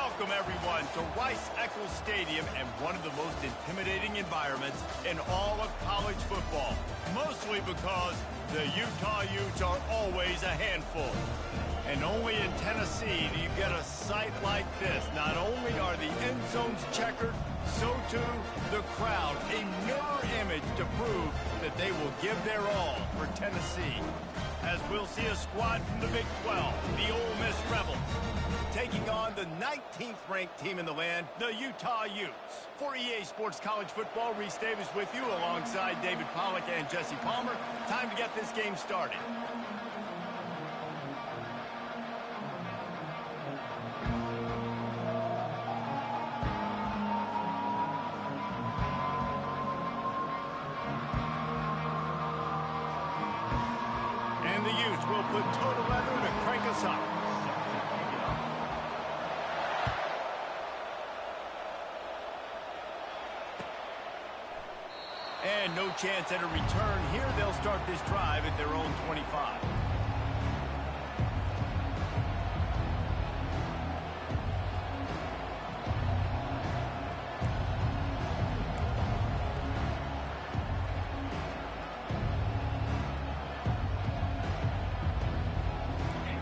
Welcome, everyone, to Rice-Eccles Stadium and one of the most intimidating environments in all of college football, mostly because the Utah Utes are always a handful. And only in Tennessee do you get a sight like this. Not only are the end zones checkered, so too the crowd, a mirror image to prove that they will give their all for Tennessee. As we'll see a squad from the Big 12, the Ole Miss Rebels, taking on the 19th ranked team in the land, the Utah Utes. For EA Sports College Football, Reese Davis with you alongside David Pollack and Jesse Palmer. Time to get this game started. And the Utes will put total leather to crank us up. And no chance at a return here. They'll start this drive at their own 25.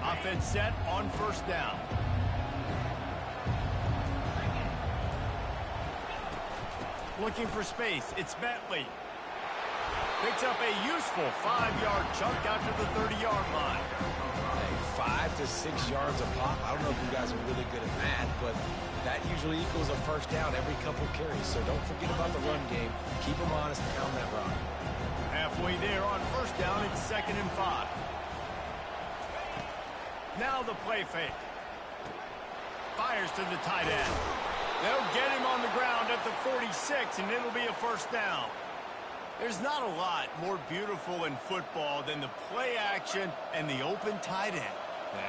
Offense set on first down. Looking for space, it's Bentley. Picks up a useful 5-yard chunk after the 30-yard line. Hey, 5 to 6 yards a pop. I don't know if you guys are really good at math, but that usually equals a first down every couple carries. So don't forget about the run game. Keep them honest and pound that rock. Halfway there on first down, it's 2nd and 5. Now the play fake. Fires to the tight end. They'll get him on the ground at the 46, and it'll be a first down. There's not a lot more beautiful in football than the play action and the open tight end.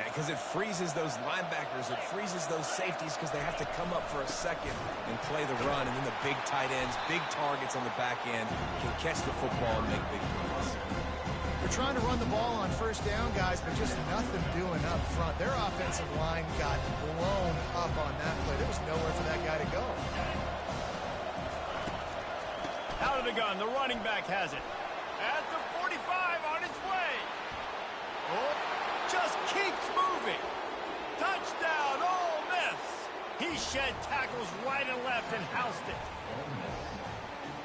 Because it freezes those linebackers. It freezes those safeties because they have to come up for a second and play the run. And then the big tight ends, big targets on the back end can catch the football and make big plays. They're trying to run the ball on first down, guys, but just nothing doing up front. Their offensive line got blown up on that play. There was nowhere for that guy to go. Out of the gun, the running back has it. At the 45, on its way. Oh, just keeps moving. Touchdown, Ole Miss. He shed tackles right and left and housed it.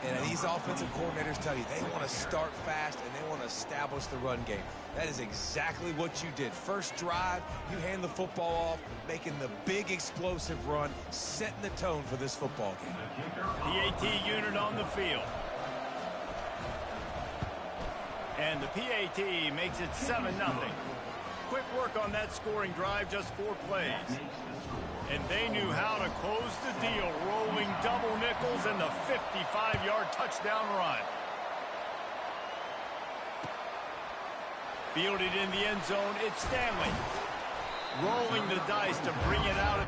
And these offensive coordinators tell you they want to start fast and they want to establish the run game. That is exactly what you did. First drive, you hand the football off, making the big explosive run, setting the tone for this football game. PAT unit on the field. And the PAT makes it 7-0. Quick work on that scoring drive, just 4 plays. And they knew how to close the deal, rolling double nickels and the 55-yard touchdown run. Fielded in the end zone, it's Stanley. Rolling the dice to bring it out.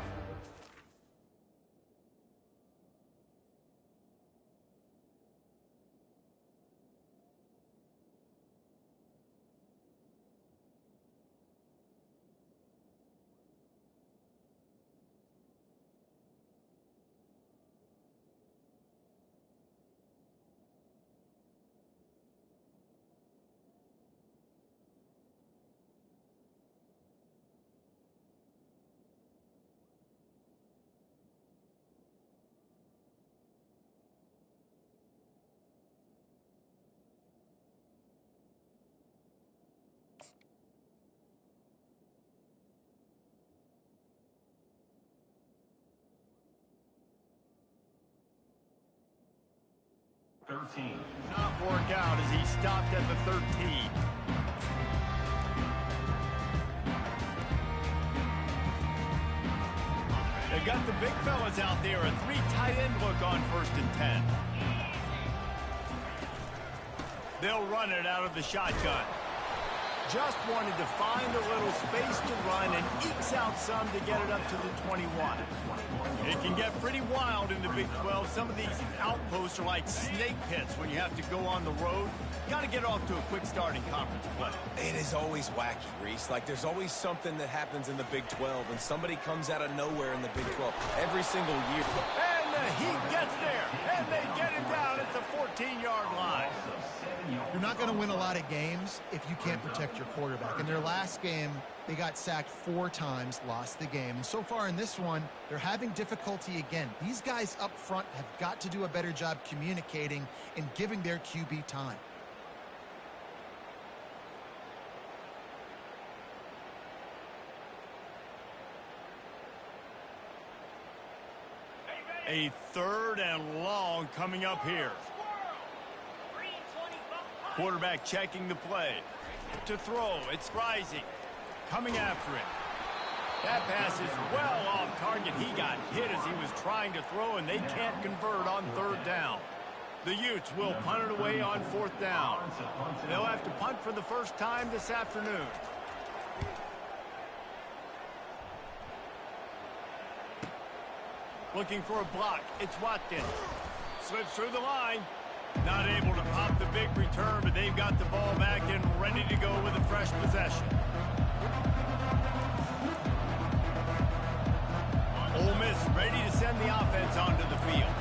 Not work out as he stopped at the 13. They got the big fellas out there, a 3 tight end look on 1st and 10. They'll run it out of the shotgun. Just wanted to find a little space to run and ekes out some to get it up to the 21. It can get pretty wild in the Big 12. Some of these outposts are like snake pits when you have to go on the road. Got to get off to a quick start in conference play. It is always wacky, Reese. Like, there's always something that happens in the Big 12, and somebody comes out of nowhere in the Big 12 every single year. And the Heat gets there, and they get it down at the 14-yard line. You're not going to win a lot of games if you can't protect your quarterback. In their last game, they got sacked 4 times, lost the game. And so far in this one, they're having difficulty again. These guys up front have got to do a better job communicating and giving their QB time. A 3rd and long coming up here. Quarterback checking the play. To throw, it's rising. Coming after it. That pass is well off target. He got hit as he was trying to throw, and they can't convert on 3rd down. The Utes will punt it away on 4th down. They'll have to punt for the first time this afternoon. Looking for a block. It's Watkins. Slips through the line. Not able to pop the big return, but they've got the ball back and ready to go with a fresh possession. Ole Miss ready to send the offense onto the field.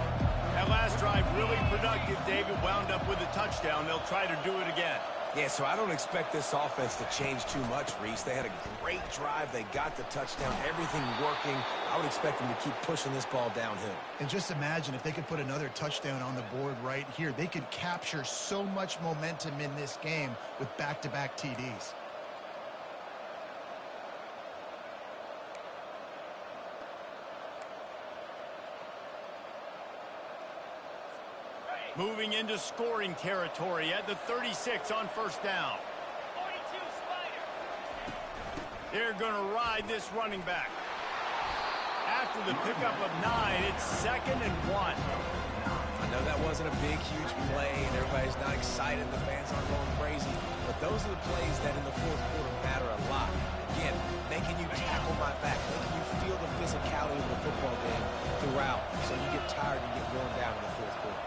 That last drive really productive. David wound up with a touchdown. They'll try to do it again. Yeah, so I don't expect this offense to change too much, Reese. They had a great drive. They got the touchdown. Everything working. I would expect them to keep pushing this ball downhill. And just imagine if they could put another touchdown on the board right here. They could capture so much momentum in this game with back-to-back TDs. Moving into scoring territory at the 36 on 1st down. 42 Spider. They're going to ride this running back. After the pickup of 9, it's 2nd and 1. I know that wasn't a big, huge play, and everybody's not excited. The fans aren't going crazy. But those are the plays that in the 4th quarter matter a lot. Again, making you tackle my back, making you feel the physicality of the football game throughout, so you get tired and get worn down in the 4th quarter.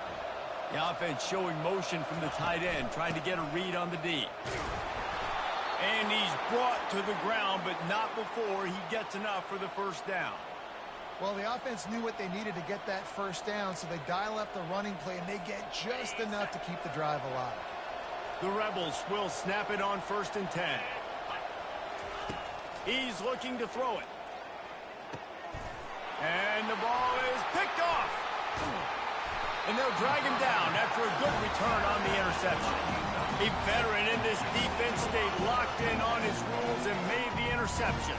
The offense showing motion from the tight end, trying to get a read on the D. And he's brought to the ground, but not before he gets enough for the 1st down. Well, the offense knew what they needed to get that 1st down, so they dial up the running play, and they get just enough to keep the drive alive. The Rebels will snap it on 1st and 10. He's looking to throw it. And the ball is picked off. And they'll drag him down after a good return on the interception. A veteran in this defense stayed locked in on his rules and made the interception.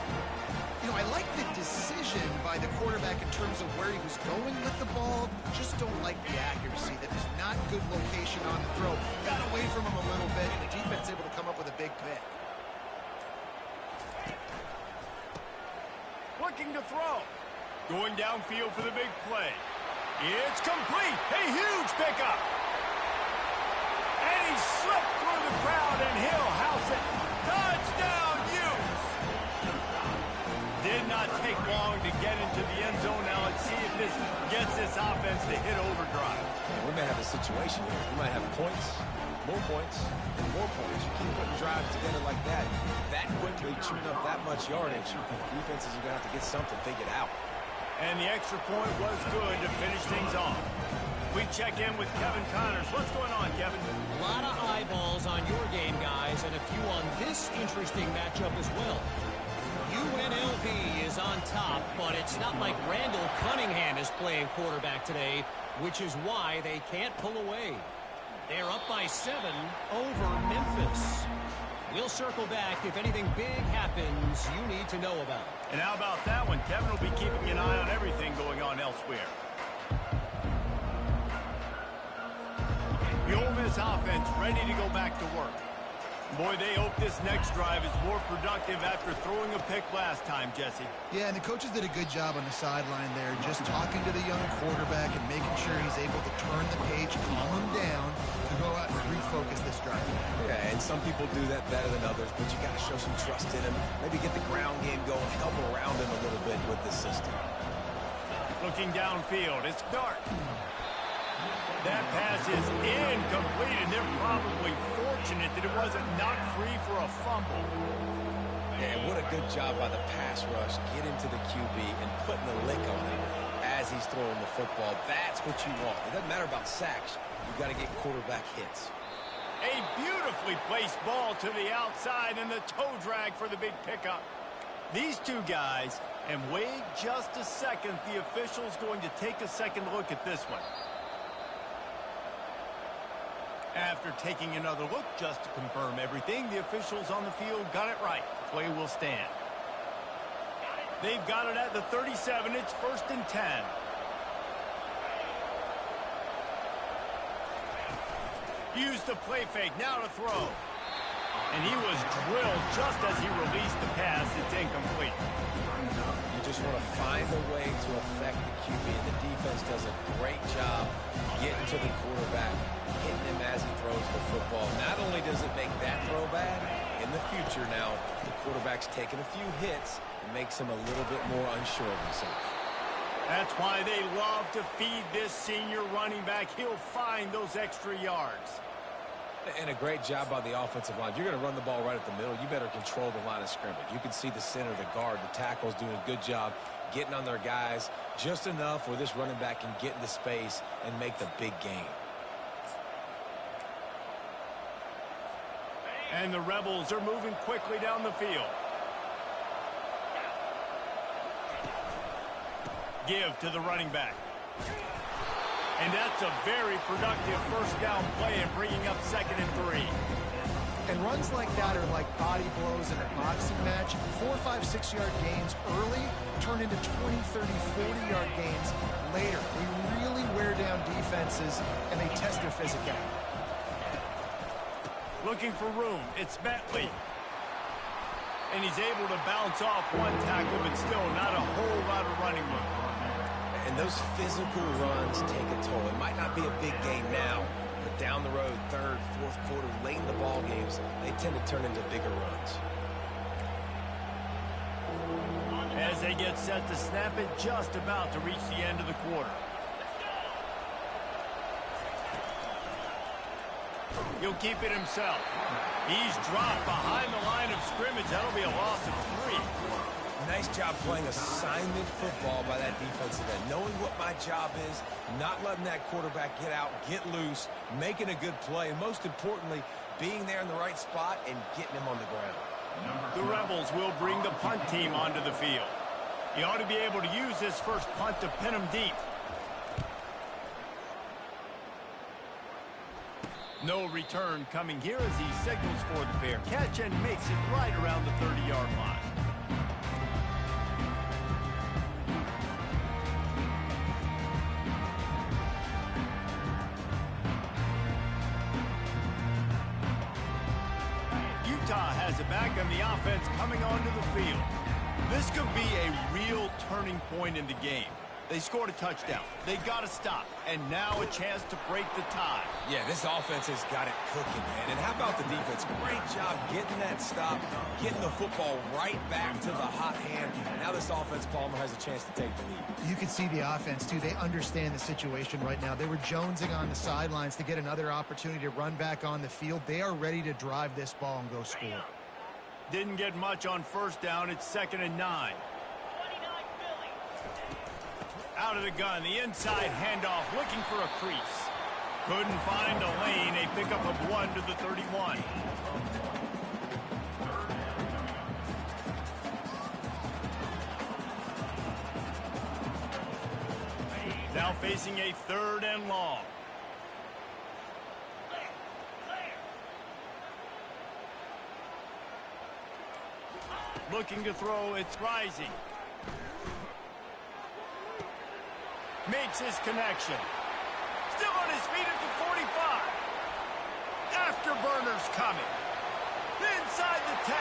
You know, I like the decision by the quarterback in terms of where he was going with the ball. Just don't like the accuracy. That was not good location on the throw. Got away from him a little bit, and the defense able to come up with a big pick. Looking to throw. Going downfield for the big play. It's complete. A huge pickup. And he slipped through the crowd, and he'll house it. Touchdown, Utes. Did not take long to get into the end zone. Now let's see if this gets this offense to hit overdrive. Yeah, we may have a situation here. We might have points, and more points. You keep putting drives together like that quickly, chewing up that much yardage. Defenses are going to have to get something figured out. And the extra point was good to finish things off. We check in with Kevin Connors. What's going on, Kevin? A lot of eyeballs on your game, guys, and a few on this interesting matchup as well. UNLV is on top, but it's not like Randall Cunningham is playing quarterback today, which is why they can't pull away. They're up by 7 over Memphis. We'll circle back if anything big happens you need to know about. And how about that one? Kevin will be keeping an eye on everything going on elsewhere. The Ole Miss offense ready to go back to work. Boy, they hope this next drive is more productive after throwing a pick last time, Jesse. Yeah, and the coaches did a good job on the sideline there, just talking to the young quarterback and making sure he's able to turn the page, calm him down, to go out and refocus focus this drive. Yeah, and some people do that better than others, but you got to show some trust in him. Maybe get the ground game going, help around him a little bit with the system. Looking downfield, it's Dart. That pass is incomplete, and they're probably fortunate that it wasn't knocked free for a fumble. And what a good job by the pass rush, getting to the QB and putting a lick on him as he's throwing the football. That's what you want. It doesn't matter about sacks. You've got to get quarterback hits. A beautifully placed ball to the outside, and the toe drag for the big pickup. These two guys, and wait just a second, the official's going to take a second look at this one. After taking another look just to confirm everything, the officials on the field got it right. The play will stand. They've got it at the 37. It's 1st and 10. Use the play fake, now to throw. And he was drilled just as he released the pass. It's incomplete. You just want to find a way to affect the QB, and the defense does a great job getting to the quarterback, hitting him as he throws the football. Not only does it make that throw bad, in the future now, the quarterback's taking a few hits and makes him a little bit more unsure of himself. That's why they love to feed this senior running back. He'll find those extra yards. And a great job by the offensive line. If you're going to run the ball right at the middle, you better control the line of scrimmage. You can see the center, the guard, the tackle's doing a good job getting on their guys just enough where this running back can get into space and make the big game. And the Rebels are moving quickly down the field. Give to the running back. And that's a very productive first down play and bringing up 2nd and 3. And runs like that are like body blows in a boxing match. 4, 5, 6-yard gains early turn into 20, 30, 40-yard gains later. They really wear down defenses, and they test their physicality. Looking for room. It's Bentley. And he's able to bounce off one tackle, but still not a whole lot of running room. And those physical runs take a toll. It might not be a big game now, but down the road, 3rd, 4th quarter, late in the ball games, they tend to turn into bigger runs. As they get set to snap it, just about to reach the end of the quarter. He'll keep it himself. He's dropped behind the line of scrimmage. That'll be a loss of 3. Nice job playing assignment football by that defensive end. Knowing what my job is, not letting that quarterback get out, get loose, making a good play, and most importantly, being there in the right spot and getting him on the ground. The Rebels will bring the punt team onto the field. He ought to be able to use this first punt to pin him deep. No return coming here as he signals for the fair catch and makes it right around the 30-yard line. Utah has it back on the offense coming onto the field. This could be a real turning point in the game. They scored a touchdown. They got to stop. And now a chance to break the tie. Yeah, this offense has got it cooking, man. And how about the defense? Great job getting that stop, getting the football right back to the hot hand. Now this offense, Palmer, has a chance to take the lead. You can see the offense, too. They understand the situation right now. They were jonesing on the sidelines to get another opportunity to run back on the field. They are ready to drive this ball and go score. Didn't get much on first down. It's 2nd and 9. Out of the gun, the inside handoff, looking for a crease. Couldn't find a lane, a pickup of 1 to the 31. Now facing a 3rd and long. Looking to throw, it's Rising. Makes his connection. Still on his feet at the 45. Afterburner's coming. Inside the 10.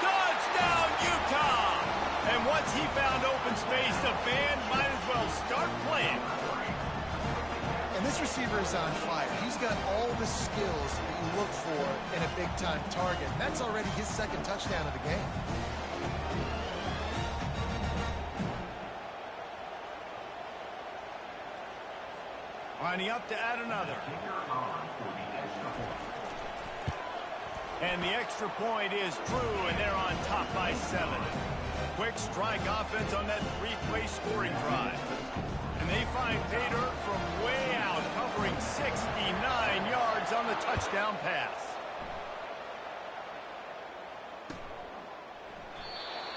Touchdown, Utah! And once he found open space, the band might as well start playing. And this receiver is on fire. He's got all the skills and a big-time target. That's already his second touchdown of the game. Lining up to add another. And the extra point is true, and they're on top by 7. Quick strike offense on that 3-play scoring drive. And they find pay dirt from way out, covering 69 yards on the touchdown pass.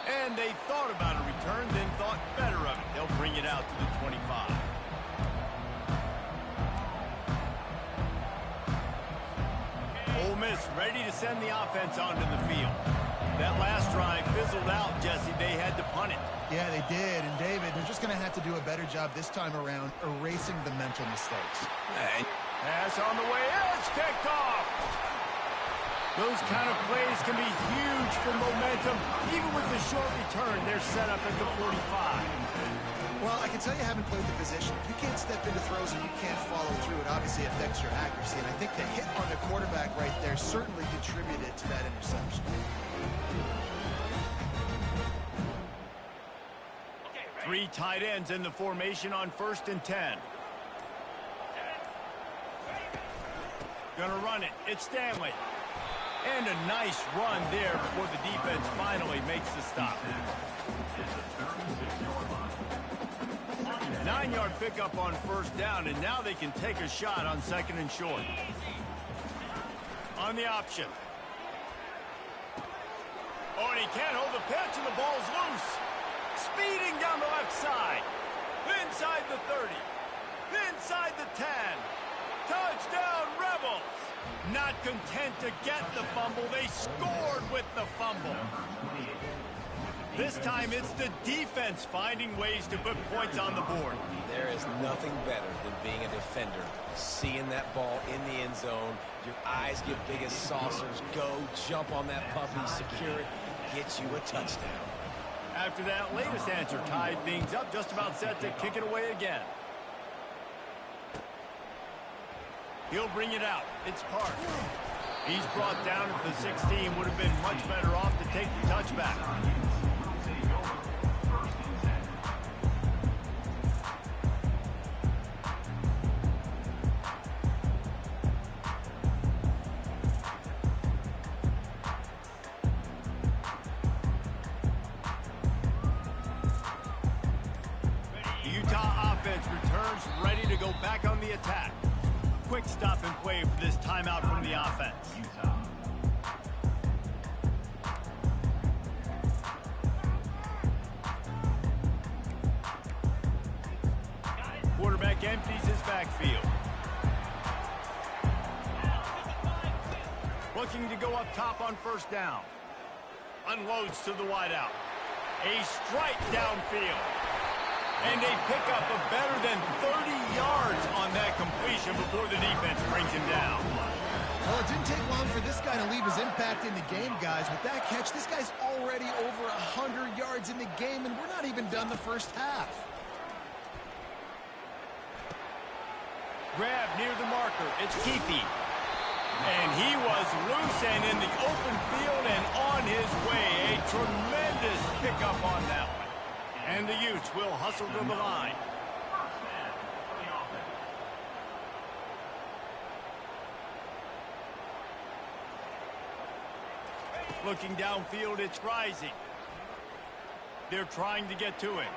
And they thought about a return, then thought better of it. They'll bring it out to the 25. Ole Miss ready to send the offense onto the field. That last drive fizzled out, Jesse. They had to punt it. Yeah, they did. And, David, they're just going to have to do a better job this time around erasing the mental mistakes. Pass on the way. It's kicked off. Those kind of plays can be huge for momentum. Even with the short return, they're set up at the 45. Well, I can tell you haven't played the position. If you can't step into throws and you can't follow through, it obviously affects your accuracy. And I think the hit on the quarterback right there certainly contributed to that interception. 3 tight ends in the formation on 1st and 10. Gonna run it. It's Stanley. And a nice run there before the defense finally makes the stop. 9-yard pickup on 1st down, and now they can take a shot on 2nd and short. On the option. Oh, and he can't hold the pitch, and the ball's loose. Speeding down the left side. Inside the 30. Inside the 10. Touchdown, Rebels. Not content to get the fumble, they scored with the fumble. This time it's the defense finding ways to put points on the board. There is nothing better than being a defender. Seeing that ball in the end zone, your eyes get big as saucers. Go, jump on that puppy, secure it, get you a touchdown. After that latest answer tied things up, just about set to kick it away again. He'll bring it out. It's Park. He's brought down at the 16. Would have been much better off to take the touchback. The Utah offense returns ready to go back on the attack. Quick stop and play for this timeout from the offense. Quarterback empties his backfield. Looking to go up top on 1st down. Unloads to the wideout. A strike downfield. And a pickup of better than 30 yards on that completion before the defense brings him down. Well, it didn't take long for this guy to leave his impact in the game, guys. With that catch, this guy's already over 100 yards in the game, and we're not even done the first half. Grab near the marker. It's Keefe. And he was loose and in the open field and on his way. A tremendous pickup on that one. And the Utes will hustle to the line. Looking downfield, it's Rising. They're trying to get to him.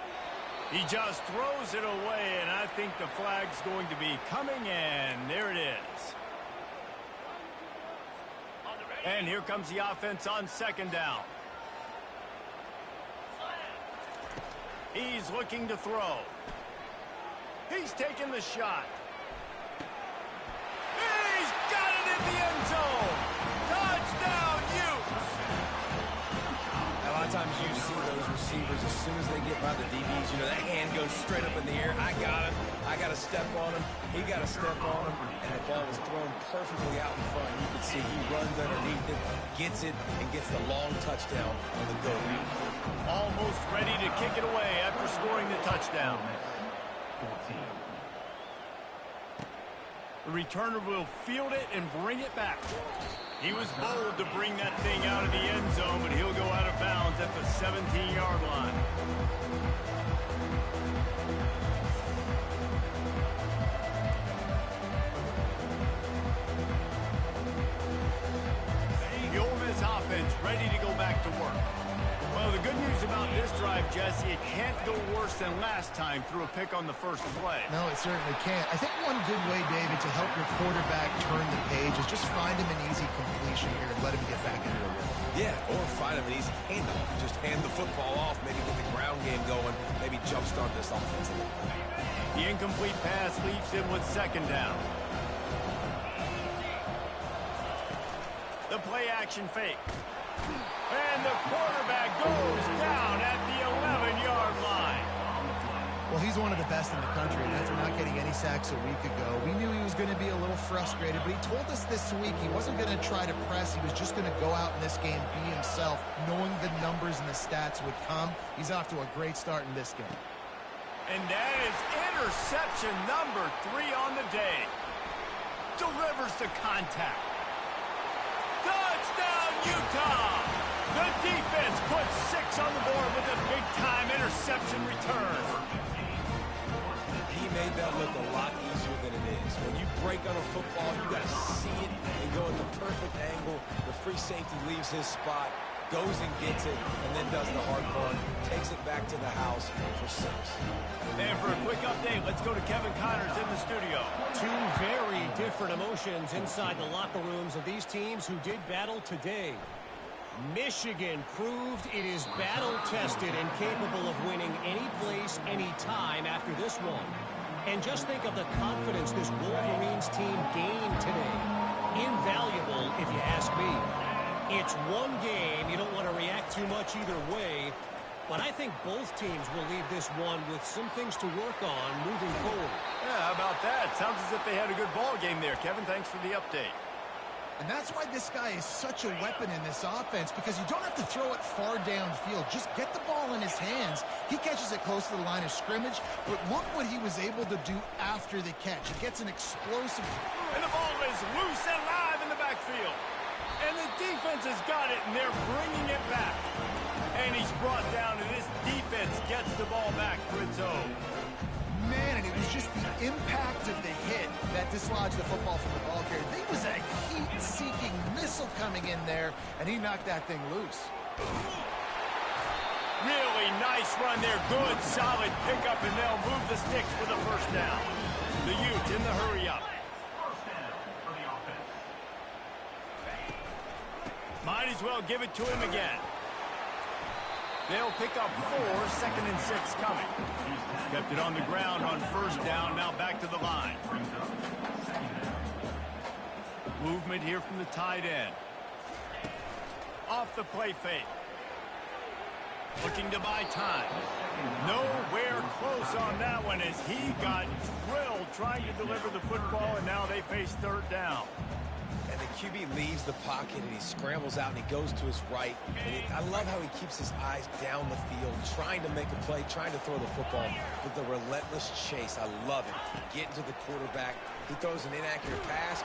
He just throws it away, and I think the flag's going to be coming, and there it is. And here comes the offense on 2nd down. He's looking to throw. He's taking the shot. He's got it in the end zone. Touchdown, Utes. A lot of times you see those receivers, as soon as they get by the DBs, you know, that hand goes straight up in the air. I got him. I got to step on him. He got to step on him. And the ball was thrown perfectly out in front. You can see he runs underneath it, gets it, and gets the long touchdown on the go route. Almost ready to kick it away after scoring the touchdown. The returner will field it and bring it back. He was bold to bring that thing out of the end zone, but he'll go out of bounds at the 17-yard line. The Ole Miss offense ready to go back to work. Well, the good news about this drive, Jesse, it can't go worse than last time through a pick on the first play. No, it certainly can't. I think one good way, David, to help your quarterback turn the page is just find him an easy completion here and let him get back into a rhythm. Yeah, or find him an easy handoff. Just hand the football off, maybe get the ground game going, maybe jumpstart this offense a little bit. The incomplete pass leaves him with second down. The play action fake. And the quarterback goes down at the 11-yard line. Well, he's one of the best in the country, and after not getting any sacks a week ago, we knew he was going to be a little frustrated, but he told us this week he wasn't going to try to press. He was just going to go out in this game, be himself, knowing the numbers and the stats would come. He's off to a great start in this game. And that is interception number 3 on the day. Delivers the contact. Touchdown, Utah! The defense puts 6 on the board with a big-time interception return. He made that look a lot easier than it is. When you break on a football, you got to see it and go at the perfect angle. The free safety leaves his spot, goes and gets it, and then does the hard part, takes it back to the house for 6. And for a quick update, let's go to Kevin Connors in the studio. Two very different emotions inside the locker rooms of these teams who did battle today. Michigan proved it is battle-tested and capable of winning any place, any time after this one. And just think of the confidence this Wolverines team gained today. Invaluable, if you ask me. It's one game. You don't want to react too much either way. But I think both teams will leave this one with some things to work on moving forward. Yeah, how about that? Sounds as if they had a good ball game there. Kevin, thanks for the update. And that's why this guy is such a weapon in this offense, because you don't have to throw it far downfield. Just get the ball in his hands. He catches it close to the line of scrimmage, but look what he was able to do after the catch. He gets an explosive... And the ball is loose and live in the backfield. And the defense has got it, and they're bringing it back. And he's brought down, and this defense gets the ball back for its own. Man, and it was just the impact of the hit that dislodged the football from the ball carrier. There was a heat-seeking missile coming in there, and he knocked that thing loose. Really nice run there. Good, solid pickup, and they'll move the sticks for the first down. The Utes in the hurry-up. Might as well give it to him again. They'll pick up 4, 2nd and 6 coming. Kept it on the ground on first down, now back to the line. Movement here from the tight end. Off the play fake. Looking to buy time. Nowhere close on that one as he got drilled trying to deliver the football, and now they face 3rd down. And the QB leaves the pocket, and he scrambles out, and he goes to his right. And I love how he keeps his eyes down the field, trying to make a play, trying to throw the football with the relentless chase. I love it. Get to the quarterback. He throws an inaccurate pass.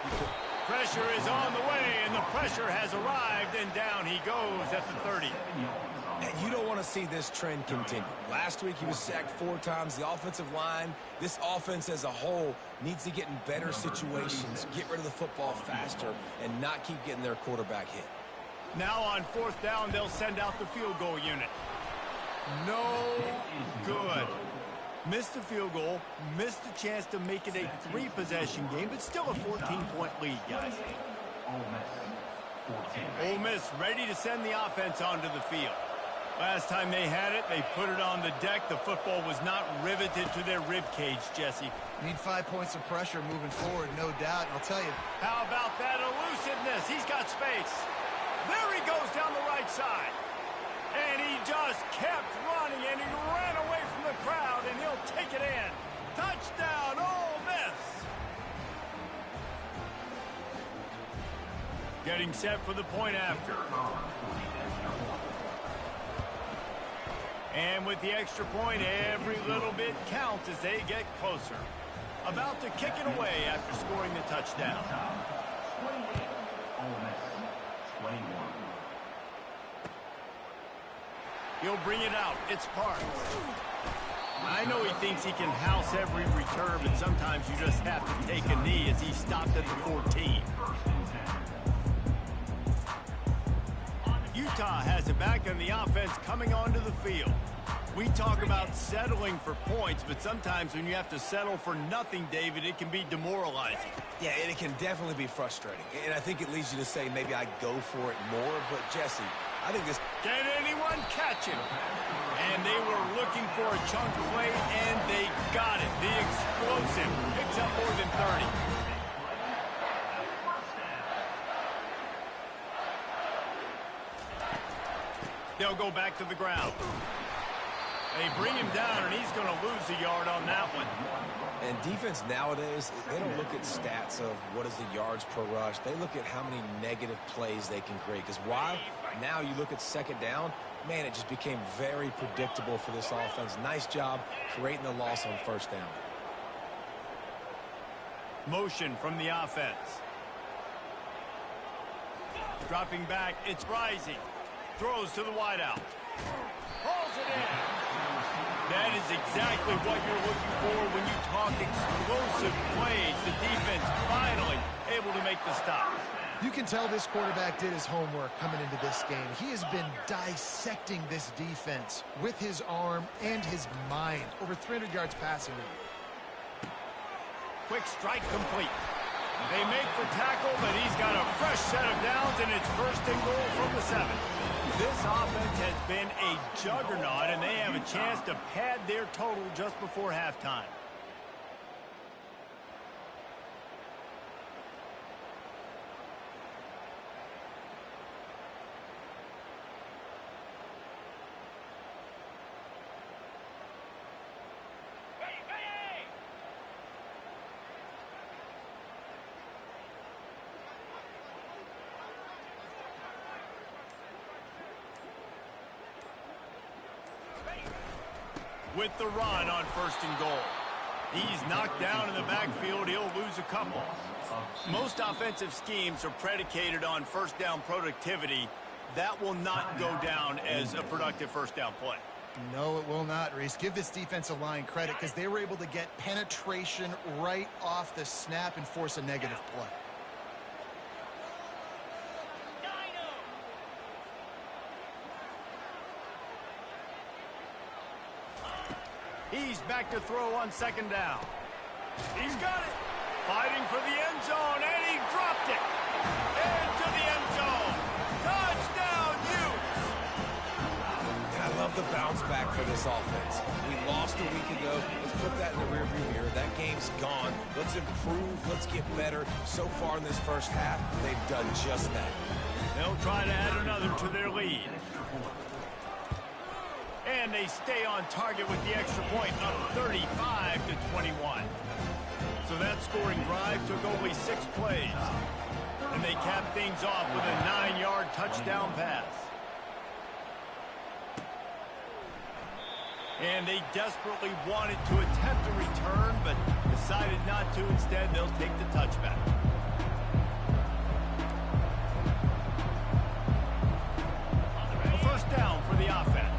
Pressure is on the way, and the pressure has arrived, and down he goes at the 30. And you don't want to see this trend continue. Last week he was sacked 4 times. The offensive line, this offense as a whole, needs to get in better situations, get rid of the football faster, and not keep getting their quarterback hit. Now on 4th down, they'll send out the field goal unit. No good. Missed the field goal, missed the chance to make it a 3-possession game, but still a 14-point lead, guys. Ole Miss ready to send the offense onto the field. Last time they had it, they put it on the deck. The football was not riveted to their rib cage, Jesse. Need 5 points of pressure moving forward, no doubt. And I'll tell you. How about that elusiveness? He's got space. There he goes down the right side. And he just kept running, and he ran away from the crowd, and he'll take it in. Touchdown, Ole Miss. Getting set for the point after. And with the extra point, every little bit counts as they get closer. About to kick it away after scoring the touchdown. He'll bring it out. It's Parks. I know he thinks he can house every return, but sometimes you just have to take a knee as he stopped at the 14. Utah has it back on the offense coming onto the field. We talk about settling for points, but sometimes when you have to settle for nothing, David, it can be demoralizing. Yeah, and it can definitely be frustrating. And I think it leads you to say maybe I go for it more. But, Jesse, I think this... Can anyone catch him? And they were looking for a chunk play, and they got it. The explosive picks up more than 30. They'll go back to the ground. They bring him down, and he's going to lose a yard on that one. And defense nowadays, they don't look at stats of what is the yards per rush. They look at how many negative plays they can create. Because why? Now you look at second down, man, it just became very predictable for this offense. Nice job creating the loss on first down. Motion from the offense. Dropping back, it's Rising. Throws to the wideout. Pulls it in. That is exactly what you're looking for when you talk explosive plays. The defense finally able to make the stop. You can tell this quarterback did his homework coming into this game. He has been dissecting this defense with his arm and his mind. Over 300 yards passing now. Quick strike complete. They make the tackle, but he's got a fresh set of downs, and it's first and goal from the 7. This offense has been a juggernaut, and they have a chance to pad their total just before halftime. With the run on first and goal. He's knocked down in the backfield. He'll lose a couple. Most offensive schemes are predicated on first down productivity. That will not go down as a productive first down play. No, it will not, Reese. Give this defensive line credit because they were able to get penetration right off the snap and force a negative play. He's back to throw on second down. He's got it. Fighting for the end zone, and he dropped it. Into the end zone. Touchdown, Utes. And I love the bounce back for this offense. We lost a week ago. Let's put that in the rearview mirror. That game's gone. Let's improve. Let's get better. So far in this first half, they've done just that. They'll try to add another to their lead. And they stay on target with the extra point, up 35-21. So that scoring drive took only 6 plays. And they capped things off with a 9-yard touchdown pass. And they desperately wanted to attempt a return, but decided not to. Instead, they'll take the touchback. A first down for the offense.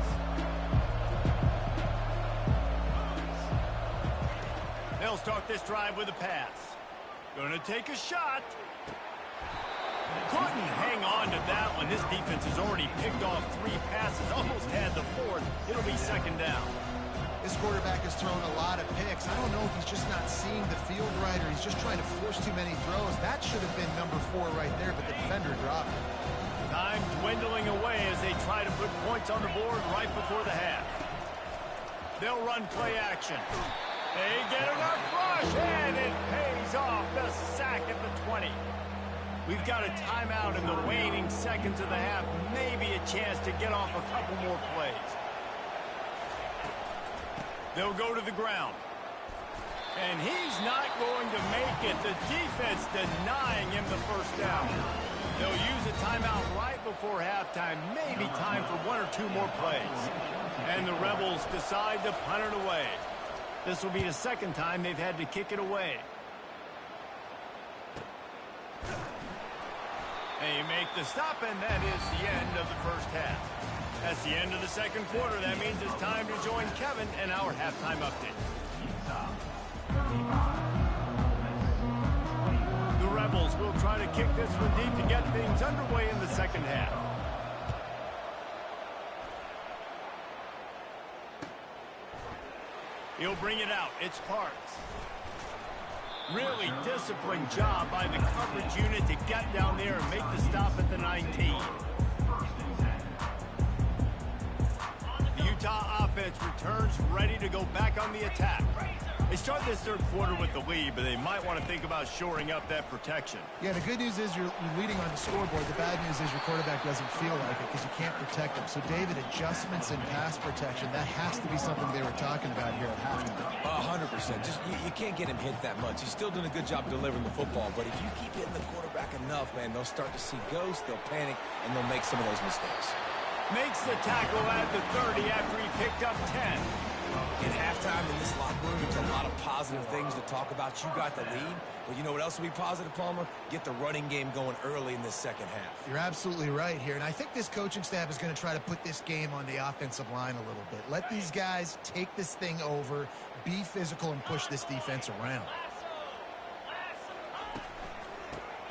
They'll start this drive with a pass. Gonna take a shot. Couldn't hang on to that one. This defense has already picked off 3 passes, almost had the 4th. It'll be second down. This quarterback has thrown a lot of picks. I don't know if he's just not seeing the field right or he's just trying to force too many throws. That should have been number 4 right there, but the defender dropped it. Time dwindling away as they try to put points on the board right before the half. They'll run play action. They get enough rush, and it pays off. The sack at the 20. We've got a timeout in the waning seconds of the half. Maybe a chance to get off a couple more plays. They'll go to the ground. And he's not going to make it. The defense denying him the first down. They'll use a timeout right before halftime. Maybe time for 1 or 2 more plays. And the Rebels decide to punt it away. This will be the second time they've had to kick it away. They make the stop, and that is the end of the first half. That's the end of the second quarter. That means it's time to join Kevin and our halftime update. The Rebels will try to kick this one deep to get things underway in the second half. He'll bring it out. It's Parks. Really disciplined job by the coverage unit to get down there and make the stop at the 19. The Utah offense returns ready to go back on the attack. They start this third quarter with the lead, but they might want to think about shoring up that protection. Yeah, the good news is you're leading on the scoreboard. The bad news is your quarterback doesn't feel like it because you can't protect him. So, David, adjustments in pass protection, that has to be something they were talking about here at halftime. 100%. Just you can't get him hit that much. He's still doing a good job delivering the football, but if you keep hitting the quarterback enough, man, they'll start to see ghosts, they'll panic, and they'll make some of those mistakes. Makes the tackle at the 30 after he picked up 10. In halftime in this locker room, there's a lot of positive things to talk about. You got the lead, but you know what else will be positive, Palmer? Get the running game going early in this second half. You're absolutely right here, and I think this coaching staff is going to try to put this game on the offensive line a little bit. Let these guys take this thing over, be physical, and push this defense around.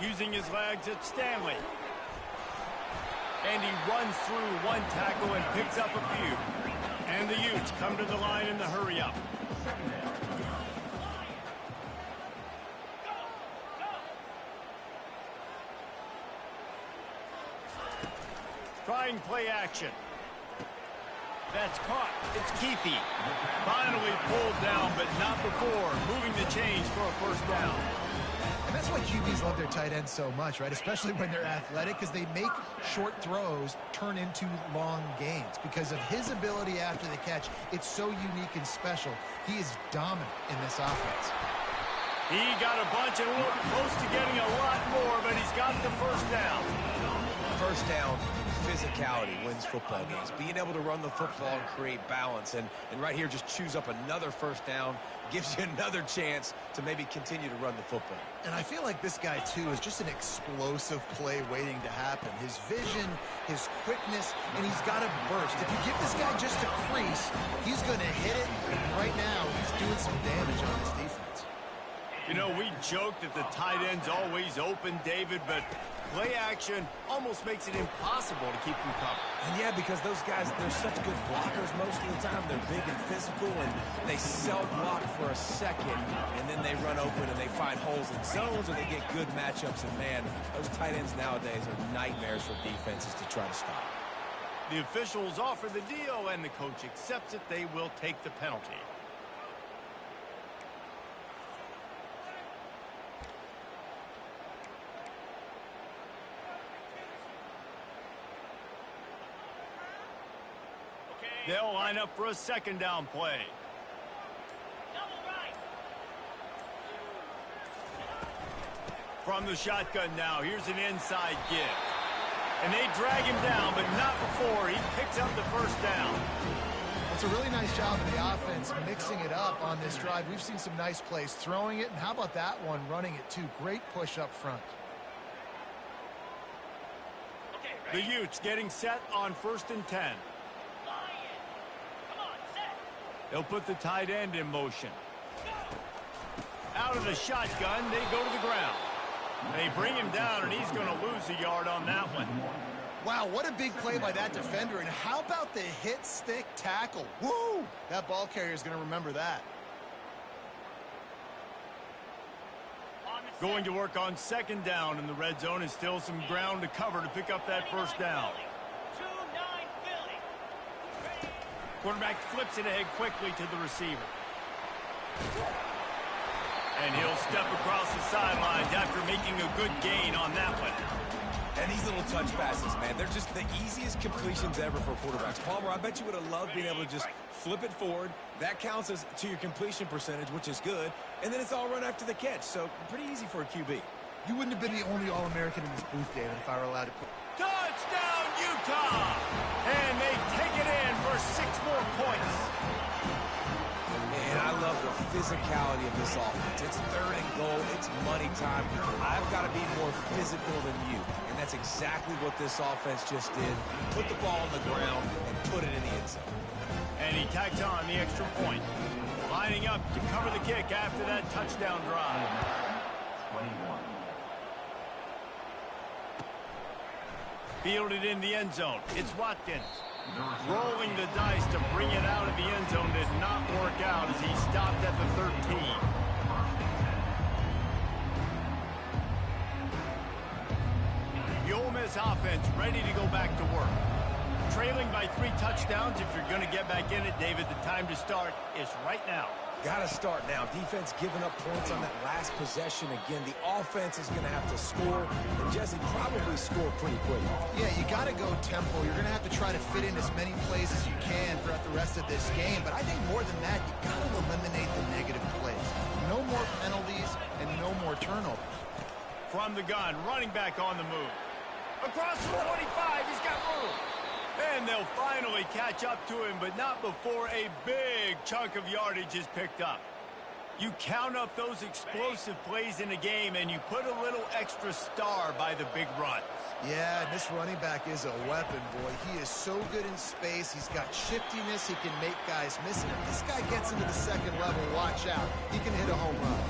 Using his legs, it's Stanley. And he runs through one tackle and picks up a few. And the Utes come to the line in the hurry-up. Trying play action. That's caught. It's Keefe. Finally pulled down, but not before. Moving the chains for a first down. And that's why QBs love their tight ends so much, right? Especially when they're athletic, because they make short throws turn into long gains. Because of his ability after the catch, it's so unique and special. He is dominant in this offense. He got a bunch and looked close to getting a lot more, but he's got the first down. First down, physicality wins football games. Being able to run the football and create balance. And right here, just choose up another first down. Gives you another chance to maybe continue to run the football. And I feel like this guy, too, is just an explosive play waiting to happen. His vision, his quickness, and he's got a burst. If you give this guy just a crease, he's going to hit it. And right now, he's doing some damage on this defense. You know, we joked that the tight end's always open, David, but play action almost makes it impossible to keep them covered. And yeah, because those guys, they're such good blockers most of the time. They're big and physical, and they self-block for a second, and then they run open and they find holes in zones, or they get good matchups. And, man, those tight ends nowadays are nightmares for defenses to try to stop. The officials offer the deal, and the coach accepts it. They will take the penalty. They'll line up for a second down play. From the shotgun now, here's an inside give. And they drag him down, but not before he picks up the first down. It's a really nice job of the offense mixing it up on this drive. We've seen some nice plays throwing it, and how about that one running it too? Great push up front. The Utes getting set on 1st and 10. They'll put the tight end in motion. Out of the shotgun, they go to the ground. They bring him down, and he's going to lose a yard on that one. Wow, what a big play by that defender. And how about the hit stick tackle? Woo! That ball carrier is going to remember that. Going to work on second down in the red zone, and still some ground to cover to pick up that first down. Quarterback flips it ahead quickly to the receiver. And he'll step across the sidelines after making a good gain on that one. And these little touch passes, man, they're just the easiest completions ever for quarterbacks. Palmer, I bet you would have loved being able to just flip it forward. That counts as to your completion percentage, which is good. And then it's all run after the catch, so pretty easy for a QB. You wouldn't have been the only All-American in this booth, David, if I were allowed to put... Touchdown, Utah! And they take it in for 6 more points. And I love the physicality of this offense. It's third and goal. It's money time. I've got to be more physical than you. And that's exactly what this offense just did. Put the ball on the ground and put it in the end zone. And he tacks on the extra point. Lining up to cover the kick after that touchdown drive. 21. Fielded in the end zone. It's Watkins. Rolling the dice to bring it out of the end zone did not work out as he stopped at the 13. The Ole Miss offense ready to go back to work. Trailing by 3 touchdowns. If you're going to get back in it, David, the time to start is right now. Got to start now. Defense giving up points on that last possession. Again, the offense is going to have to score. And Jesse, probably score pretty quick. Yeah, you got to go tempo. You're going to have to try to fit in as many plays as you can throughout the rest of this game. But I think more than that, you got to eliminate the negative plays. No more penalties and no more turnovers. From the gun, running back on the move. Across the 25, he's got room. And they'll finally catch up to him, but not before a big chunk of yardage is picked up. You count up those explosive plays in a game, and you put a little extra star by the big runs. Yeah, this running back is a weapon, boy. He is so good in space. He's got shiftiness. He can make guys miss. And if this guy gets into the second level, watch out. He can hit a home run.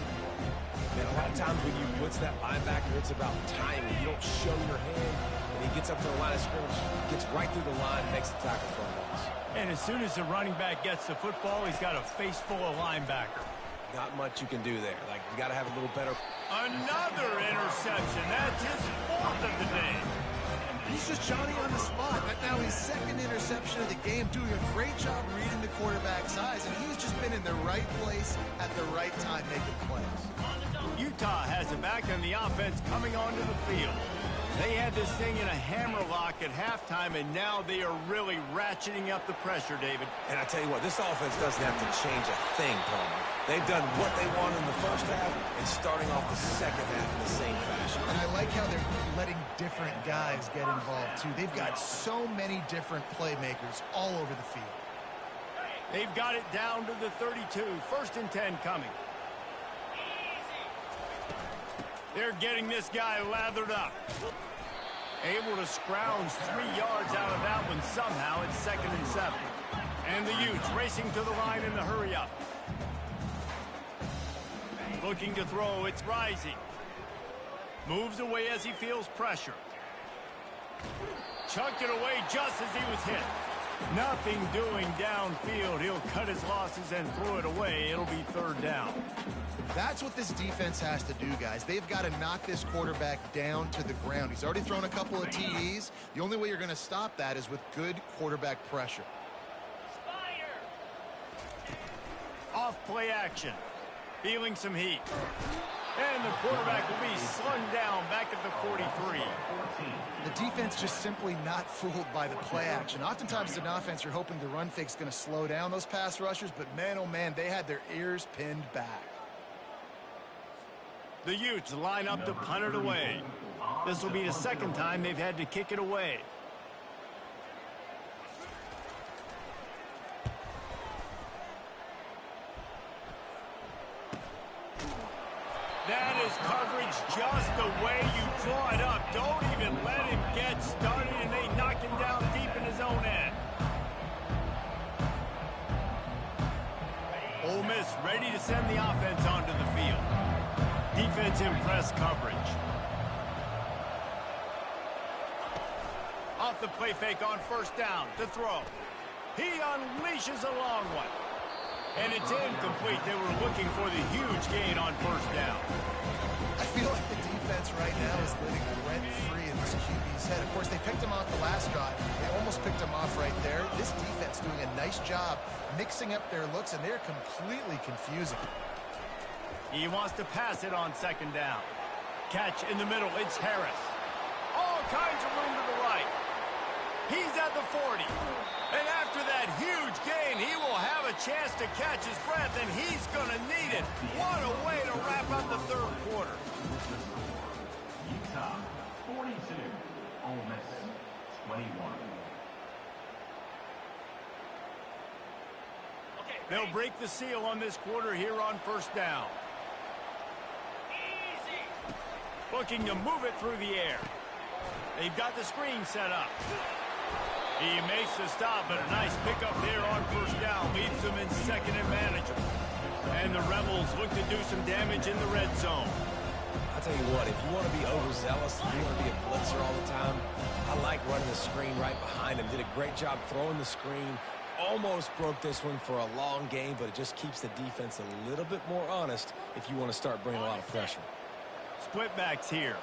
Man, a lot of times when you blitz that linebacker, it's about timing. You don't show your hand. He gets up to the line of scrimmage, gets right through the line, and makes the tackle for a loss. And as soon as the running back gets the football, he's got a face full of linebacker. Not much you can do there. Like, you got to have a little better. Another interception. That's his 4th of the day. He's just Johnny on the spot. Right now, his 2nd interception of the game, doing a great job reading the quarterback's eyes, and he's just been in the right place at the right time making plays. Utah has it back on the offense coming onto the field. They had this thing in a hammerlock at halftime, and now they are really ratcheting up the pressure, David. And I tell you what, this offense doesn't have to change a thing, Palmer. They've done what they want in the first half and starting off the second half in the same fashion. And I like how they're letting different guys get involved, too. They've got so many different playmakers all over the field. They've got it down to the 32. 1st and 10 coming. They're getting this guy lathered up. Able to scrounge 3 yards out of that one somehow. It's 2nd and 7. And the Utes racing to the line in the hurry up. Looking to throw, it's Rising. Moves away as he feels pressure. Chucked it away just as he was hit. Nothing doing downfield. He'll cut his losses and throw it away. It'll be 3rd down. That's what this defense has to do, guys. They've got to knock this quarterback down to the ground. He's already thrown a couple of TDs. The only way you're going to stop that is with good quarterback pressure. Off play action. Feeling some heat. And the quarterback will be slung down back at the 43. The defense just simply not fooled by the play action. Oftentimes as an offense, you're hoping the run fake's going to slow down those pass rushers, but man, oh man, they had their ears pinned back. The Utes line up to punt it away. This will be the 2nd time they've had to kick it away. That is coverage just the way you draw it up. Don't even let him get started, and they knock him down deep in his own end. Ole Miss ready to send the offense onto the field. Defense in press coverage. Off the play fake on 1st down to throw. He unleashes a long one. And it's incomplete. They were looking for the huge gain on 1st down. I feel like the defense right now is living rent-free in this QB's head. Of course, they picked him off the last drive. They almost picked him off right there. This defense doing a nice job mixing up their looks, and they're completely confusing. He wants to pass it on 2nd down. Catch in the middle. It's Harris. All kinds of room to the right. He's at the 40. And after that huge gain, he will have a chance to catch his breath, and he's going to need it. What a way to wrap up the 3rd quarter. Utah 42, Ole Miss 21. They'll break the seal on this quarter here on first down. Looking to move it through the air. They've got the screen set up. He makes the stop, but a nice pickup there on first down. Leaves them in second and manageable. And the Rebels look to do some damage in the red zone. I'll tell you what, if you want to be overzealous, if you want to be a blitzer all the time, I like running the screen right behind him. Did a great job throwing the screen. Almost broke this one for a long game, but it just keeps the defense a little bit more honest if you want to start bringing a lot of pressure. Split backs here.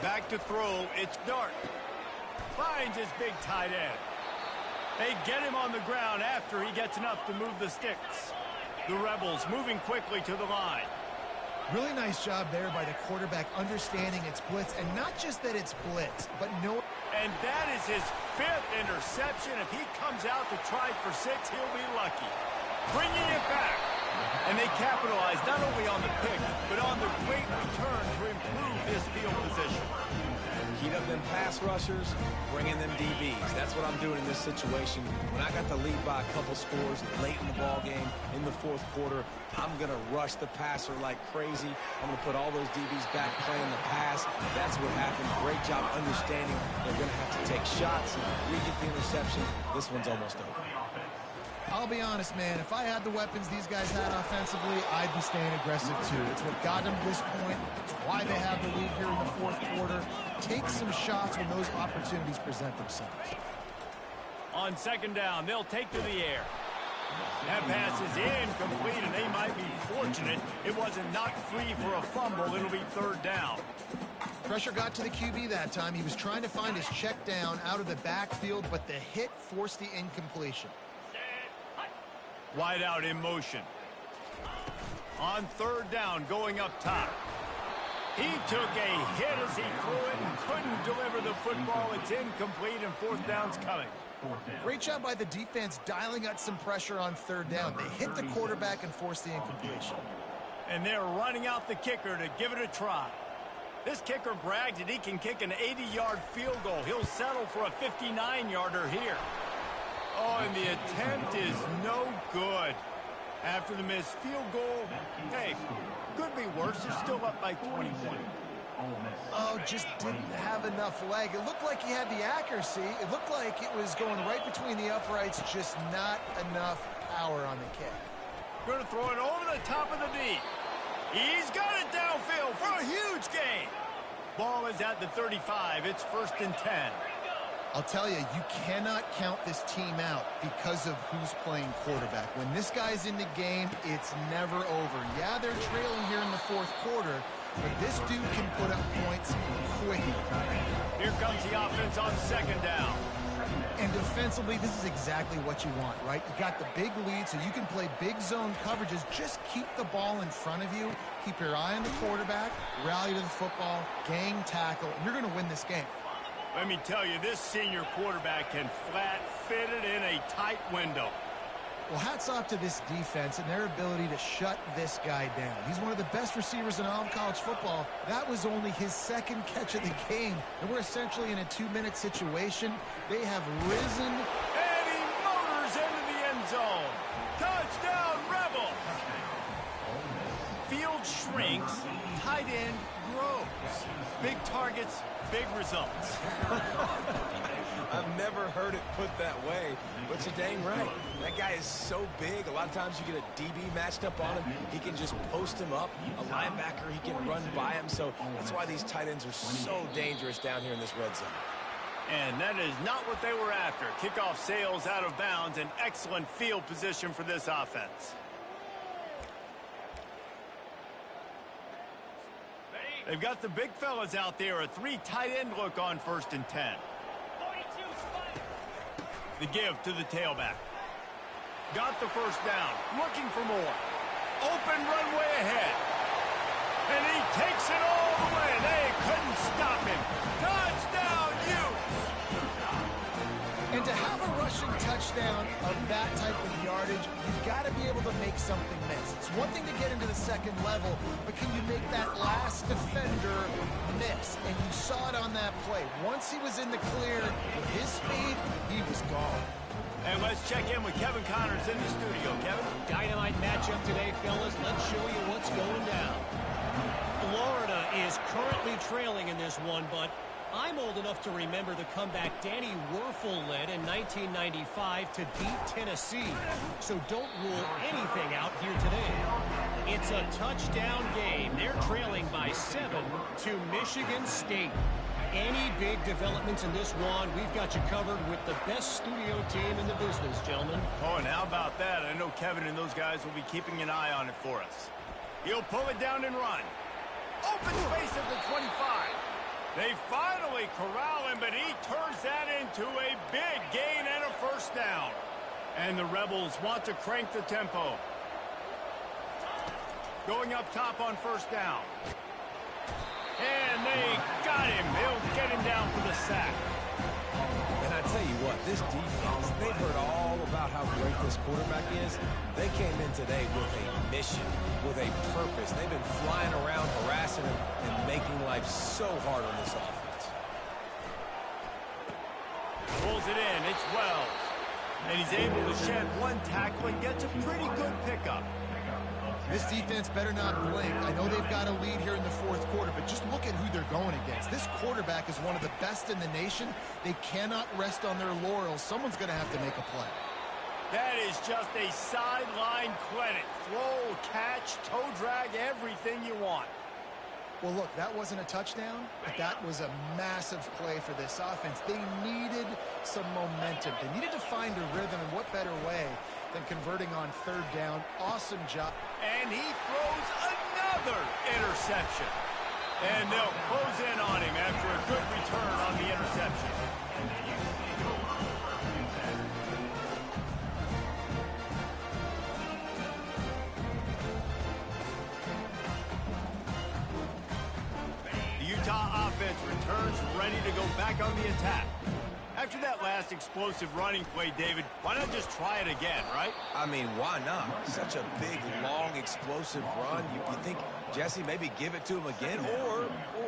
Back to throw, it's Dart. Finds his big tight end. They get him on the ground after he gets enough to move the sticks. The Rebels moving quickly to the line. Really nice job there by the quarterback understanding it's blitz, and not just that it's blitz, but no. And that is his 5th interception. If he comes out to try for 6, he'll be lucky. Bringing it back. And they capitalize not only on the pick, but on the great return to improve this field position. Heat up them pass rushers, bring in them DBs. That's what I'm doing in this situation. When I got the lead by a couple scores late in the ball game, in the 4th quarter, I'm going to rush the passer like crazy. I'm going to put all those DBs back playing the pass. That's what happened. Great job understanding they're going to have to take shots. We get the interception. This one's almost over. I'll be honest, man, if I had the weapons these guys had offensively, I'd be staying aggressive too. It's what got them to this point. It's why they have the lead here in the 4th quarter. Take some shots when those opportunities present themselves. On second down, they'll take to the air. That pass is incomplete, and they might be fortunate it wasn't knocked free for a fumble. It'll be 3rd down. Pressure got to the QB that time. He was trying to find his check down out of the backfield, but the hit forced the incompletion. Wide out in motion. On 3rd down, going up top. He took a hit as he threw it and couldn't deliver the football. It's incomplete, and 4th down's coming. Great job by the defense dialing out some pressure on 3rd down. They hit the quarterback and forced the incompletion. And they're running out the kicker to give it a try. This kicker brags that he can kick an 80-yard field goal. He'll settle for a 59-yarder here. Oh, and the attempt is no good. After the missed field goal, hey, could be worse. They're still up by 21. Oh, just didn't have enough leg. It looked like he had the accuracy. It looked like it was going right between the uprights, just not enough power on the kick. Going to throw it over the top of the knee. He's got it downfield for a huge gain. Ball is at the 35. It's 1st and 10. I'll tell you, you cannot count this team out because of who's playing quarterback. When this guy's in the game, it's never over. Yeah, they're trailing here in the 4th quarter, but this dude can put up points quickly. Here comes the offense on 2nd down. And defensively, this is exactly what you want, right? You got the big lead, so you can play big zone coverages. Just keep the ball in front of you. Keep your eye on the quarterback, rally to the football, gang tackle, and you're going to win this game. Let me tell you, this senior quarterback can flat fit it in a tight window. Well, hats off to this defense and their ability to shut this guy down. He's one of the best receivers in all of college football. That was only his 2nd catch of the game, and we're essentially in a 2-minute situation. They have risen. And he motors into the end zone. Touchdown, Rebel! Field shrinks, tight end grows. Big targets, big results. I've never heard it put that way, but you're dang right. That guy is so big. A lot of times you get a DB matched up on him. He can just post him up. A linebacker, he can run by him. So that's why these tight ends are so dangerous down here in this red zone. And that is not what they were after. Kickoff sails out of bounds. An excellent field position for this offense. They've got the big fellas out there. A 3 tight end look on 1st and 10. The give to the tailback. Got the 1st down. Looking for more. Open runway ahead. And he takes it all the way. They couldn't stop him. Touchdown, Utes! And to have a rushing touchdown of that type of yardage, you've got to be able to make something miss. It's one thing to get into the 2nd level, but can you make that last defender miss? And you saw it on that that play. Once he was in the clear with his speed, he was gone. And let's check in with Kevin Connors in the studio. Kevin? Dynamite matchup today, fellas. Let's show you what's going down. Florida is currently trailing in this one, but I'm old enough to remember the comeback Danny Werfel led in 1995 to beat Tennessee. So don't rule anything out here today. It's a touchdown game. They're trailing by 7 to Michigan State. Any big developments in this one, we've got you covered with the best studio team in the business, gentlemen. Oh, and how about that? I know Kevin and those guys will be keeping an eye on it for us. He'll pull it down and run. Open space at the 25. They finally corral him, but he turns that into a big gain and a first down. And the Rebels want to crank the tempo. Going up top on first down. And they got him. They'll get him down for the sack. And I tell you what, this defense, they've heard all about how great this quarterback is. They came in today with a mission, with a purpose. They've been flying around, harassing him, and making life so hard on this offense. Pulls it in. It's Wells. And he's able to shed one tackle and gets a pretty good pickup. This defense better not blink. I know they've got a lead here in the fourth quarter, but just look at who they're going against. This quarterback is one of the best in the nation. They cannot rest on their laurels. Someone's going to have to make a play. That is just a sideline clinic. Throw, catch, toe drag, everything you want. Well, look, that wasn't a touchdown, but that was a massive play for this offense. They needed some momentum. They needed to find a rhythm, and what better way than converting on third down. Awesome job. And he throws another interception. And they'll close in on him after a good return on the interception. The Utah offense returns ready to go back on the attack. After that last explosive running play, David, why not just try it again, right? I mean, why not? Such a big, long, explosive run. You think, Jesse, maybe give it to him again? Or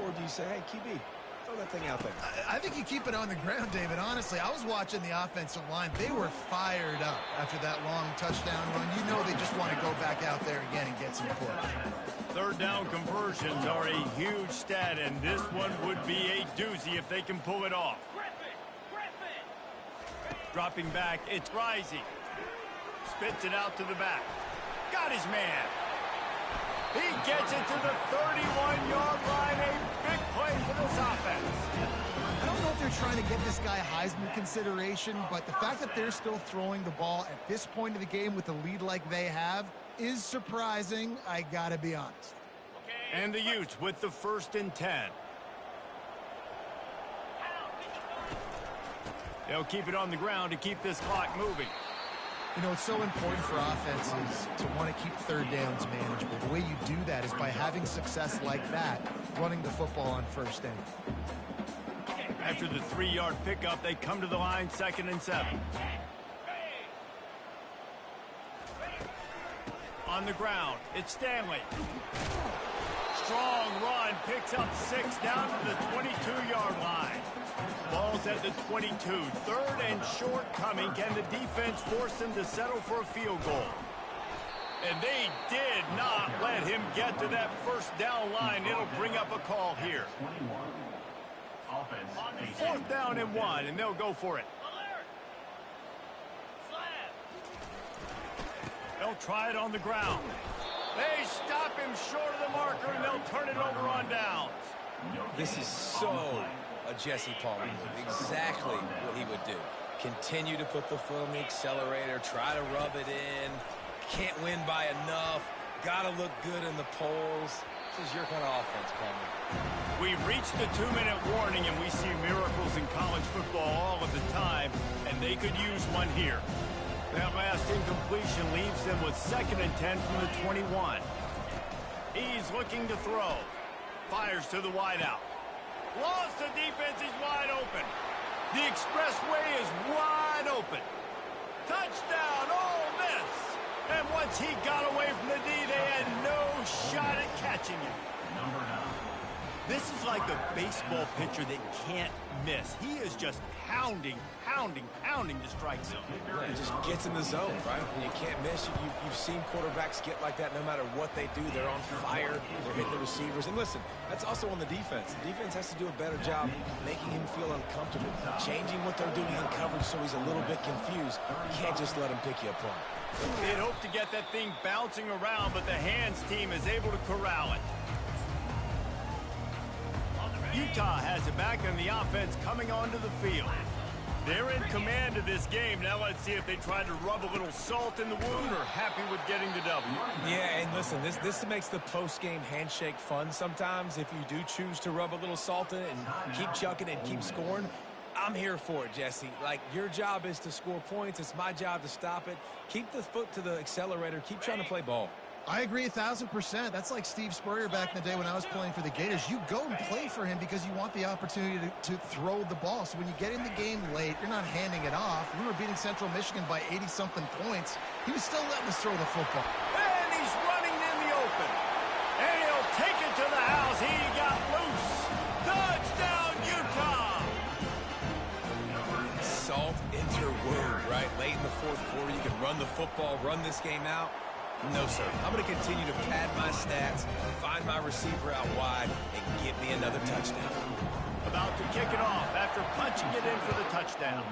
do you say, hey, QB, throw that thing out there? I think you keep it on the ground, David. Honestly, I was watching the offensive line. They were fired up after that long touchdown run. You know they just want to go back out there again and get some push. Third down conversions are a huge stat, and this one would be a doozy if they can pull it off. Dropping back, it's Rising. Spits it out to the back. Got his man. He gets it to the 31-yard line. A big play for this offense. I don't know if they're trying to get this guy Heisman consideration, but the fact that they're still throwing the ball at this point of the game with a lead like they have is surprising, I gotta be honest. And the Utes with the 1st and 10. They'll keep it on the ground to keep this clock moving. You know, it's so important for offenses to want to keep third downs manageable. The way you do that is by having success like that, running the football on first down. After the 3-yard pickup, they come to the line, 2nd and 7. On the ground, it's Stanley. Strong run, picks up 6 down to the 22-yard line. Ball's at the 22. 3rd and short coming. Can the defense force them to settle for a field goal? And they did not let him get to that first down line. It'll bring up a call here. 4th down and 1, and they'll go for it. They'll try it on the ground. They stop him short of the marker, and they'll turn it over on downs. This is so a Jesse Palmer move. Exactly what he would do. Continue to put the foot on the accelerator, try to rub it in. Can't win by enough. Got to look good in the polls. This is your kind of offense, Palmer. We've reached the 2-minute warning, and we see miracles in college football all of the time, and they could use one here. That last incompletion leaves them with 2nd and 10 from the 21. He's looking to throw. Fires to the wideout. Lost, the defense is wide open. The expressway is wide open. Touchdown, Ole Miss. And once he got away from the D, they had no shot at catching him. This is like a baseball pitcher that can't miss. He is just pounding the strike zone. Yeah, it just gets in the zone, right? You can't miss. You've seen quarterbacks get like that no matter what they do. They're on fire. They're hitting the receivers. And listen, that's also on the defense. The defense has to do a better job making him feel uncomfortable, changing what they're doing in coverage so he's a little bit confused. You can't just let him pick you apart. They'd hope to get that thing bouncing around, but the hands team is able to corral it. Utah has it back, and the offense coming onto the field. They're in command of this game. Now let's see if they try to rub a little salt in the wound or happy with getting the W. Yeah, and listen, this makes the post-game handshake fun sometimes. If you do choose to rub a little salt in it and keep chucking and keep scoring, I'm here for it, Jesse. Like, your job is to score points. It's my job to stop it. Keep the foot to the accelerator. Keep trying to play ball. I agree 1,000%. That's like Steve Spurrier back in the day when I was playing for the Gators. You go and play for him because you want the opportunity to throw the ball. So when you get in the game late, you're not handing it off. We were beating Central Michigan by 80-something points. He was still letting us throw the football. And he's running in the open. And he'll take it to the house. He got loose. Touchdown, Utah! Salt into your wound, right? Late in the fourth quarter, you can run the football, run this game out. No, sir. I'm going to continue to pad my stats, find my receiver out wide, and get me another touchdown. About to kick it off after punching it in for the touchdown.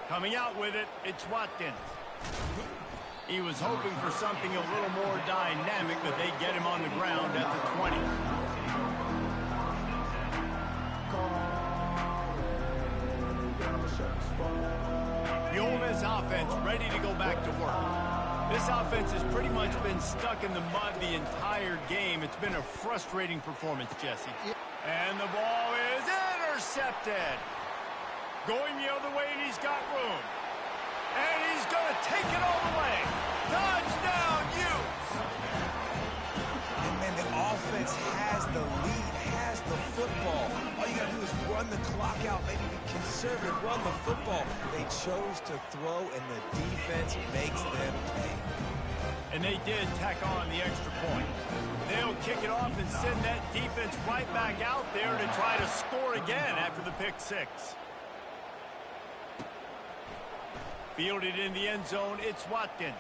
Coming out with it, it's Watkins. He was hoping for something a little more dynamic, but they get him on the ground at the 20. The Ole Miss offense ready to go back to work. This offense has pretty much been stuck in the mud the entire game. It's been a frustrating performance, Jesse. And the ball is intercepted. Going the other way, and he's got room. And he's going to take it all the way. Touchdown, Utes! And man, the offense has the lead, has the football. All you got to do is run the clock out, maybe be conservative, run the football. They chose to throw, and the defense makes them pay. And they did tack on the extra point. They'll kick it off and send that defense right back out there to try to score again after the pick six. Fielded in the end zone, it's Watkins.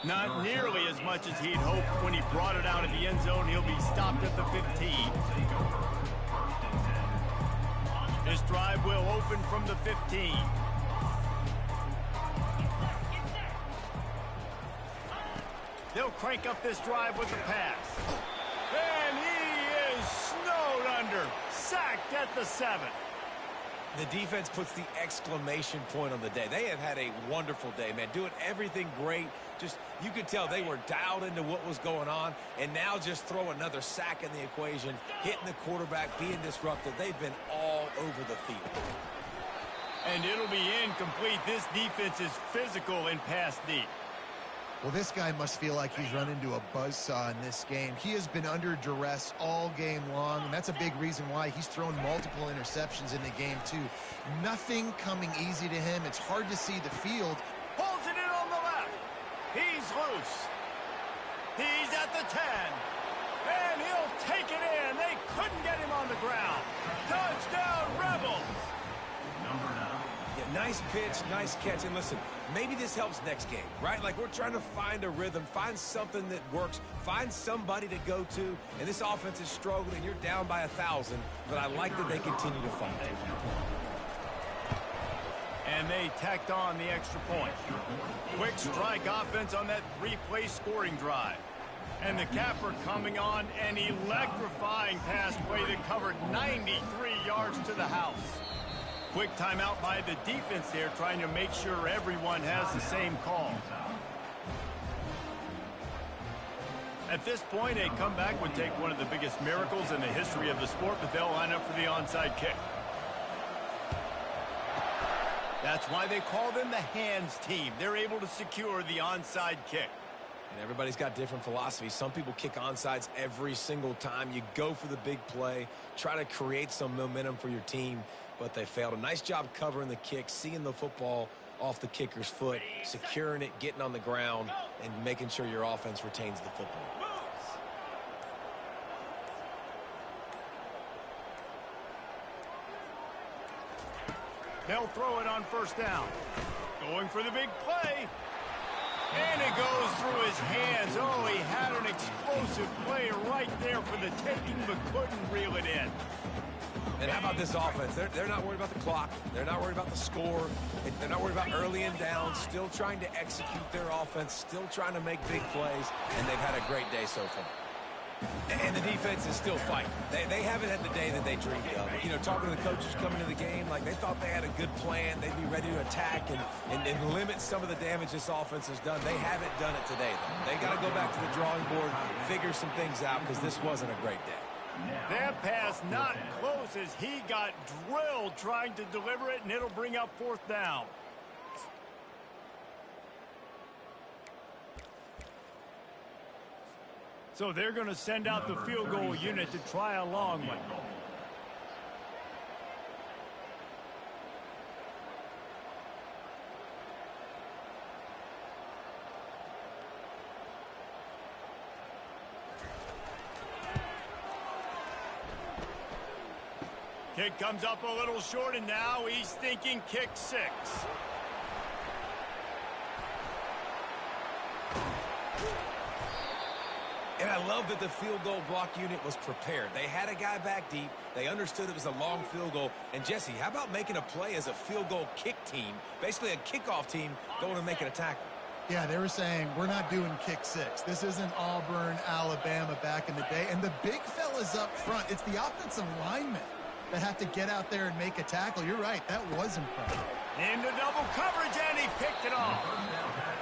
Not nearly as much as he'd hoped when he brought it out of the end zone. He'll be stopped at the 15. This drive will open from the 15. They'll crank up this drive with a pass. And he is snowed under. Sacked at the 7. The defense puts the exclamation point on the day. They have had a wonderful day, man. Doing everything great. Just, you could tell they were dialed into what was going on. And now just throw another sack in the equation. Hitting the quarterback, being disruptive. They've been all over the field. And it'll be incomplete. This defense is physical and pass deep. Well, this guy must feel like he's run into a buzzsaw in this game. He has been under duress all game long, and that's a big reason why he's thrown multiple interceptions in the game, too. Nothing coming easy to him. It's hard to see the field. Pulls it in on the left. He's loose. He's at the 10. And he'll take it in. They couldn't get him on the ground. Touchdown, Rebels. Yeah, nice pitch, nice catch. And listen, maybe this helps next game, right? Like, we're trying to find a rhythm, find something that works, find somebody to go to. And this offense is struggling, and you're down by 1,000. But I like that they continue to fight. And they tacked on the extra point. Quick strike offense on that 3-play scoring drive. And the capper coming on, an electrifying pass play that covered 93 yards to the house. Quick timeout by the defense there, trying to make sure everyone has the same call. At this point, a comeback would take one of the biggest miracles in the history of the sport, but they'll line up for the onside kick. That's why they call them the hands team. They're able to secure the onside kick. And everybody's got different philosophies. Some people kick onsides every single time. You go for the big play, try to create some momentum for your team, but they failed. A nice job covering the kick, seeing the football off the kicker's foot, securing it, getting on the ground, and making sure your offense retains the football. They'll throw it on first down. Going for the big play. And it goes through his hands. Oh, he had an explosive play right there for the taking, but couldn't reel it in. And how about this offense? They're not worried about the clock. They're not worried about the score. They're not worried about early and down. Still trying to execute their offense. Still trying to make big plays. And they've had a great day so far. And the defense is still fighting. They haven't had the day that they dreamed of. You know, talking to the coaches coming to the game, like they thought they had a good plan. They'd be ready to attack and limit some of the damage this offense has done. They haven't done it today, though. They got to go back to the drawing board, figure some things out, because this wasn't a great day. That pass not close as he got drilled trying to deliver it, and it'll bring up fourth down. So they're going to send out the field goal unit to try a long one. Kick comes up a little short, and now he's thinking kick 6. And I love that the field goal block unit was prepared. They had a guy back deep. They understood it was a long field goal. And, Jesse, how about making a play as a field goal kick team, basically a kickoff team, going and making a tackle? Yeah, they were saying, we're not doing kick 6. This isn't Auburn, Alabama back in the day. And the big fellas up front, it's the offensive linemen that have to get out there and make a tackle. You're right, that was impressive. Into double coverage, and he picked it off.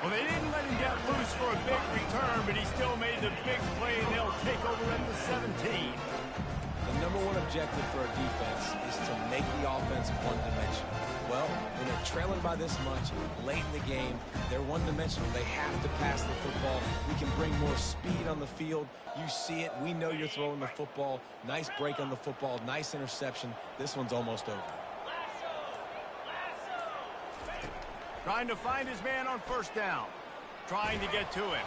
Well, they didn't let him get loose for a big return, but he still made the big play, and they'll take over at the 17. The number one objective for a defense is to make the offense one-dimensional. Well, when they're trailing by this much, late in the game, they're one-dimensional. They have to pass the football. We can bring more speed on the field. You see it. We know you're throwing the football. Nice break on the football. Nice interception. This one's almost over. Trying to find his man on first down. Trying to get to him.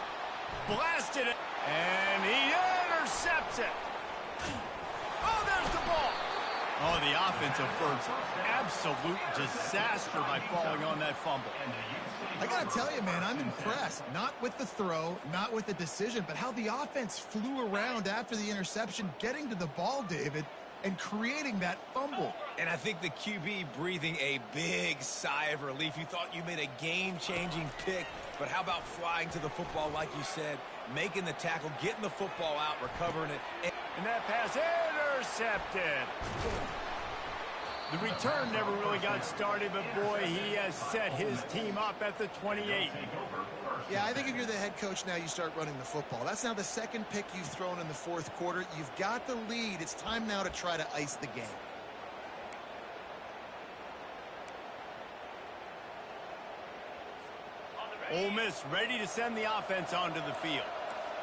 Blasted it. And he intercepts it. Oh, there's the ball. Oh, the offensive first. Absolute disaster by falling on that fumble. I got to tell you, man, I'm impressed. Not with the throw, not with the decision, but how the offense flew around after the interception, getting to the ball, David, and creating that fumble. And I think the QB breathing a big sigh of relief. You thought you made a game-changing pick, but how about flying to the football, like you said, making the tackle, getting the football out, recovering it. And that pass intercepted. The return never really got started, but boy, he has set his team up at the 28. Yeah, I think if you're the head coach now, you start running the football. That's now the second pick you've thrown in the fourth quarter. You've got the lead. It's time now to try to ice the game. Ole Miss ready to send the offense onto the field.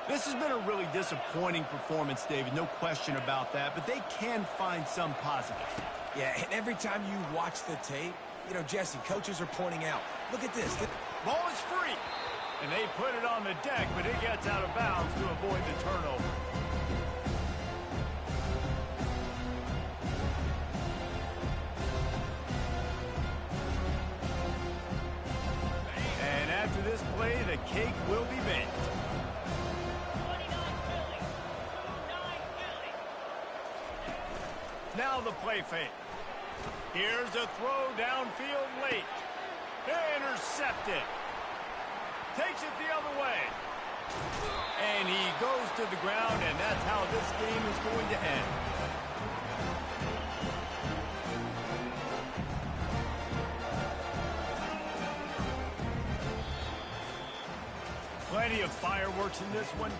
This has been a really disappointing performance, David, no question about that, but they can find some positives. Yeah, and every time you watch the tape, you know, Jesse, coaches are pointing out, look at this. Ball is free, and they put it on the deck, but it gets out of bounds to avoid the turnover. And after this play, the cake will be baked. Now the play fake. Here's a throw downfield late. Intercepted. Takes it the other way. And he goes to the ground, and that's how this game is going to end. Plenty of fireworks in this one.